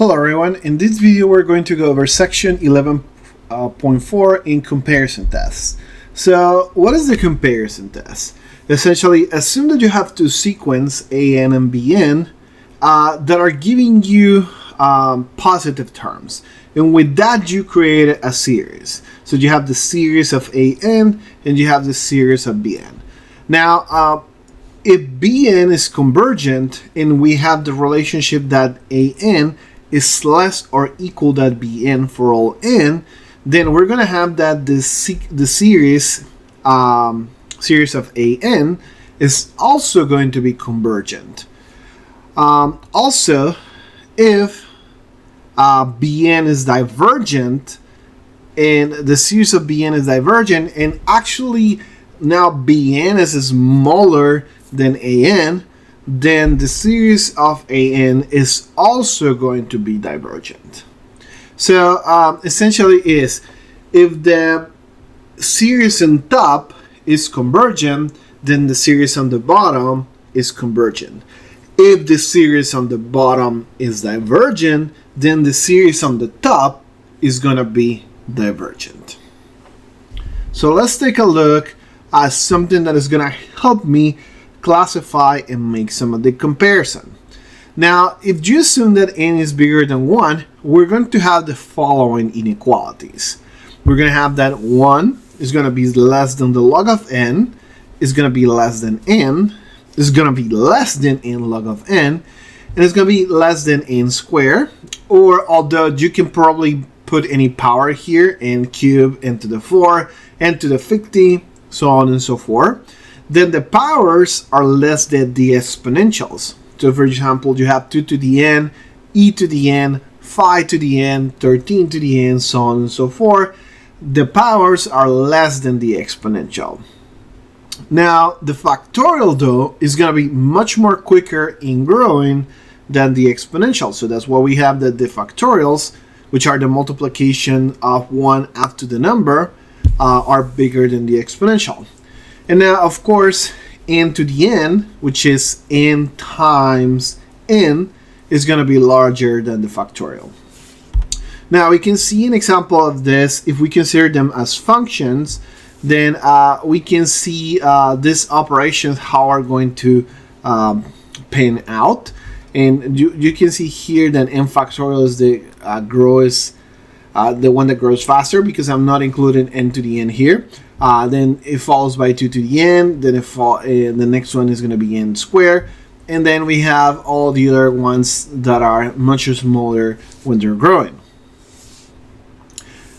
Hello everyone, in this video we're going to go over section 11.4 in comparison tests. So what is the comparison test? Essentially, assume that you have two sequences, AN and BN, that are giving you positive terms. And with that you create a series. So you have the series of AN and you have the series of BN. Now, if BN is convergent and we have the relationship that AN is less or equal to BN for all n, then we're going to have that the series of AN is also going to be convergent. Also, if BN is divergent and the series of BN is divergent, and actually now BN is smaller than AN, then the series of AN is also going to be divergent. So essentially is, if the series on top is convergent, then the series on the bottom is convergent. If the series on the bottom is divergent, then the series on the top is going to be divergent. So let's take a look at something that is going to help me classify and make some of the comparison. Now, if you assume that n is bigger than 1, we're going to have the following inequalities. We're going to have that 1 is going to be less than the log of n, is going to be less than n, is going to be less than n log of n, and it's going to be less than n squared, or although you can probably put any power here, n cubed, n to the 4, n to the 50, so on and so forth. Then the powers are less than the exponentials. So for example, you have 2 to the n, e to the n, 5 to the n, 13 to the n, so on and so forth. The powers are less than the exponential. Now, the factorial though is going to be much more quicker in growing than the exponential. So that's why we have that the factorials, which are the multiplication of 1 up to the number, are bigger than the exponential. And now, of course, n to the n, which is n times n, is going to be larger than the factorial. Now, we can see an example of this. If we consider them as functions, then we can see these operations, how are going to pan out. And you can see here that n factorial is the one that grows faster, because I'm not including n to the n here. Then it falls by 2 to the n, then the next one is going to be n squared, and then we have all the other ones that are much smaller when they're growing.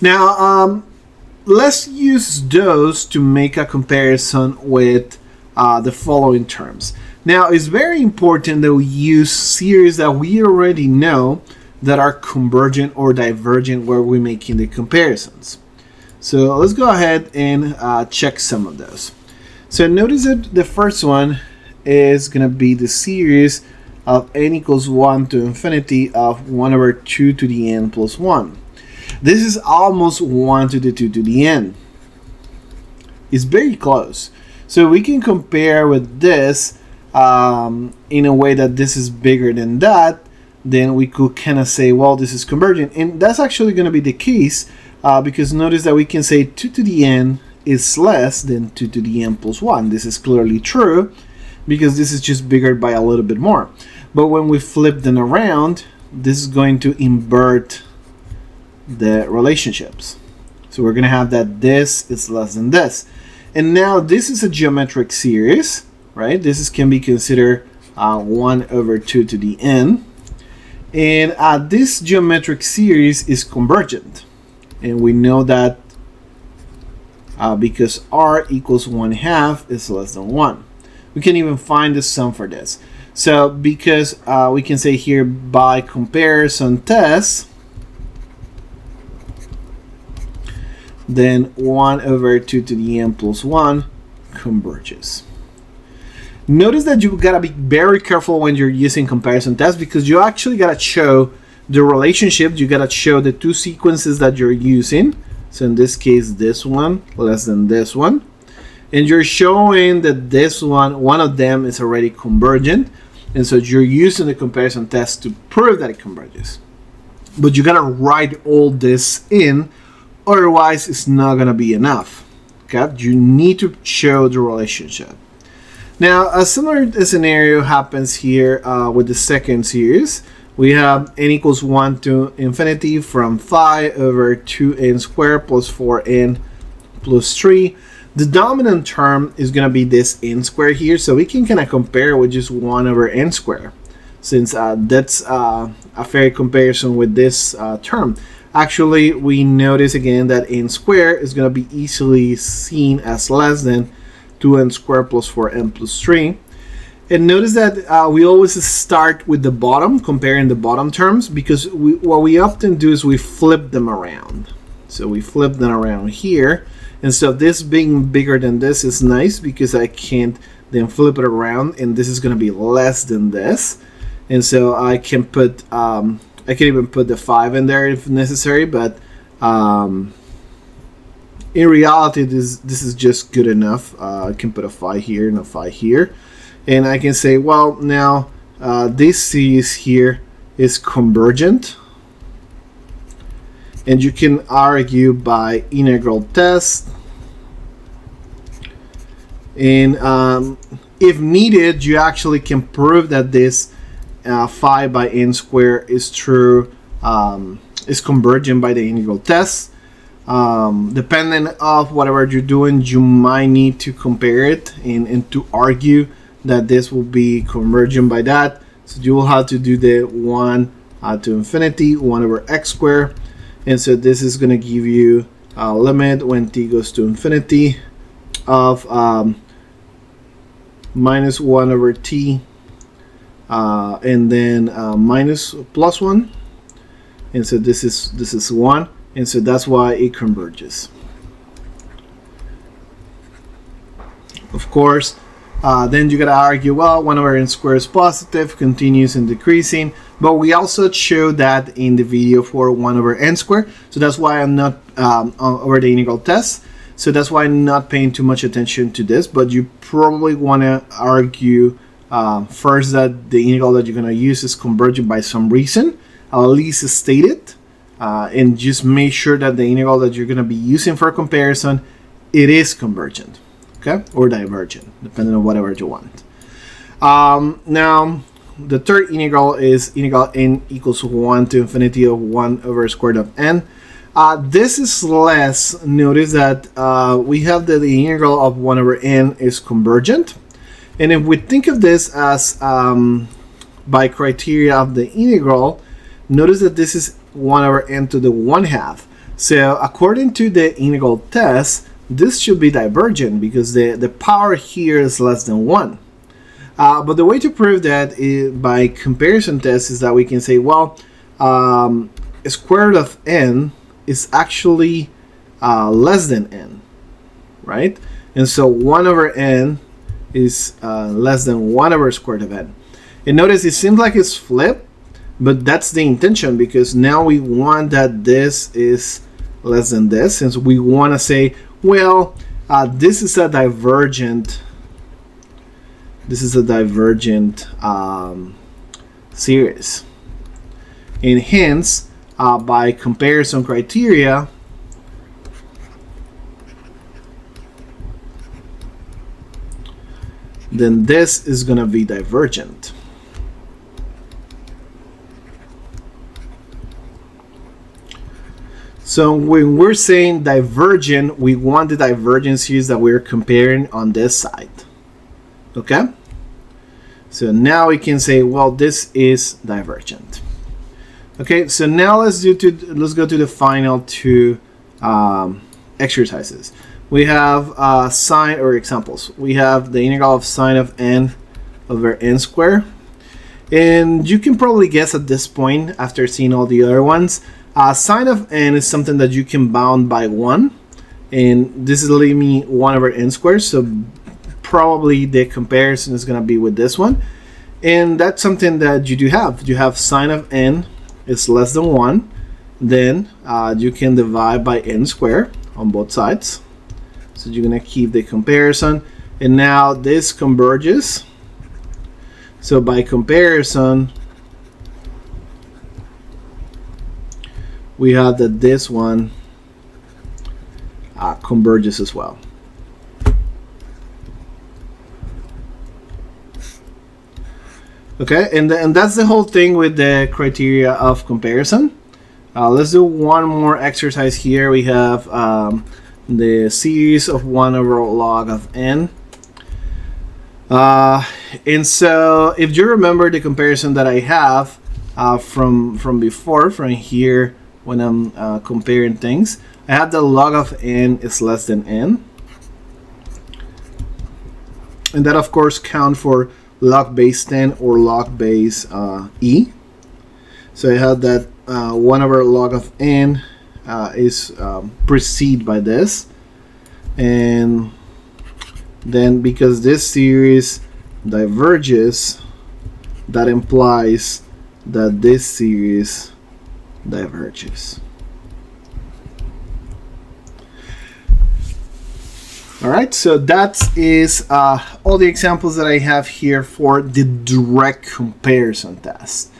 Now, let's use those to make a comparison with the following terms. Now, it's very important that we use series that we already know that are convergent or divergent where we're making the comparisons. So let's go ahead and check some of those. So notice that the first one is going to be the series of n equals 1 to infinity of 1 over 2 to the n plus 1. This is almost 1 to the 2 to the n. It's very close. So we can compare with this in a way that this is bigger than that. Then we could kind of say, well, this is convergent. And that's actually going to be the case. Because notice that we can say 2 to the n is less than 2 to the n plus 1. This is clearly true because this is just bigger by a little bit more. But when we flip them around, this is going to invert the relationships. So we're going to have that this is less than this. And now this is a geometric series, right? This can be considered 1 over 2 to the n. And this geometric series is convergent. And we know that because r equals 1/2 is less than 1. We can even find the sum for this. So because we can say here by comparison test, then 1 over 2 to the n plus 1 converges. Notice that you gotta be very careful when you're using comparison tests, because you actually gotta show the relationship. You gotta show the two sequences that you're using. So in this case, this one less than this one, and you're showing that this one of them is already convergent, and so you're using the comparison test to prove that it converges. but you gotta write all this in, otherwise it's not gonna be enough. Okay, you need to show the relationship. Now, a similar scenario happens here with the second series. We have n equals 1 to infinity from phi over 2n squared plus 4n plus 3. The dominant term is going to be this n squared here, so we can kind of compare with just 1 over n squared, since that's a fair comparison with this term. Actually, we notice again that n squared is going to be easily seen as less than 2n squared plus 4n plus 3. And notice that we always start with the bottom, comparing the bottom terms, because what we often do is we flip them around. So we flip them around here. And so this being bigger than this is nice because I can't then flip it around, and this is going to be less than this. And so I can put, I can even put the 5 in there if necessary, but in reality, this is just good enough. I can put a phi here and a phi here. And I can say, well, now this series here is convergent. And you can argue by integral test. And if needed, you actually can prove that this phi by n squared is true, is convergent by the integral test. Depending of whatever you're doing, you might need to compare it and to argue that this will be convergent by that. So you will have to do the 1 to infinity, 1 over x squared. And so this is going to give you a limit when t goes to infinity of minus 1 over t, and then minus plus 1. And so this is 1. And so that's why it converges. Of course, then you gotta argue, well, 1 over n squared is positive, continues and decreasing, but we also showed that in the video for 1 over n squared, so that's why I'm not over the integral test, so that's why I'm not paying too much attention to this. But you probably want to argue first that the integral that you're going to use is convergent by some reason, at least state it, and just make sure that the integral that you're going to be using for comparison, it is convergent. Okay, or divergent, depending on whatever you want. Now, the third integral is integral n equals 1 to infinity of 1 over square root of n. This is less. Notice that we have that the integral of 1 over n is convergent. And if we think of this as by criteria of the integral, notice that this is 1 over n to the 1/2. So according to the integral test, this should be divergent because the power here is less than 1. But the way to prove that by comparison test is that we can say, well, square root of n is actually less than n, right? And so 1 over n is less than 1 over square root of n. And notice it seems like it's flipped, but that's the intention, because now we want that this is less than this, since we want to say, well, this is a divergent series, and hence by comparison criteria, then this is going to be divergent. So when we're saying divergent, we want the divergences that we're comparing on this side. Okay? So now we can say, well, this is divergent. Okay, so now let's go to the final two exercises. We have sine, or examples. We have the integral of sine of n over n squared. And you can probably guess at this point, after seeing all the other ones, sine of n is something that you can bound by 1. And this is leaving me 1 over n squared. So probably the comparison is going to be with this one. And that's something that you do have. You have sine of n is less than 1. Then you can divide by n squared on both sides. So you're going to keep the comparison. And now this converges. So by comparison, we have that this one converges as well. Okay, and that's the whole thing with the criteria of comparison. Let's do one more exercise here. We have the series of 1 over log of n. And so if you remember the comparison that I have from before, from here, when I'm comparing things, I have the log of n is less than n. And that, of course, count for log base 10 or log base e. So I have that 1 over log of n is preceded by this. And then because this series diverges, that implies that this series diverges. All right, so that is all the examples that I have here for the direct comparison test.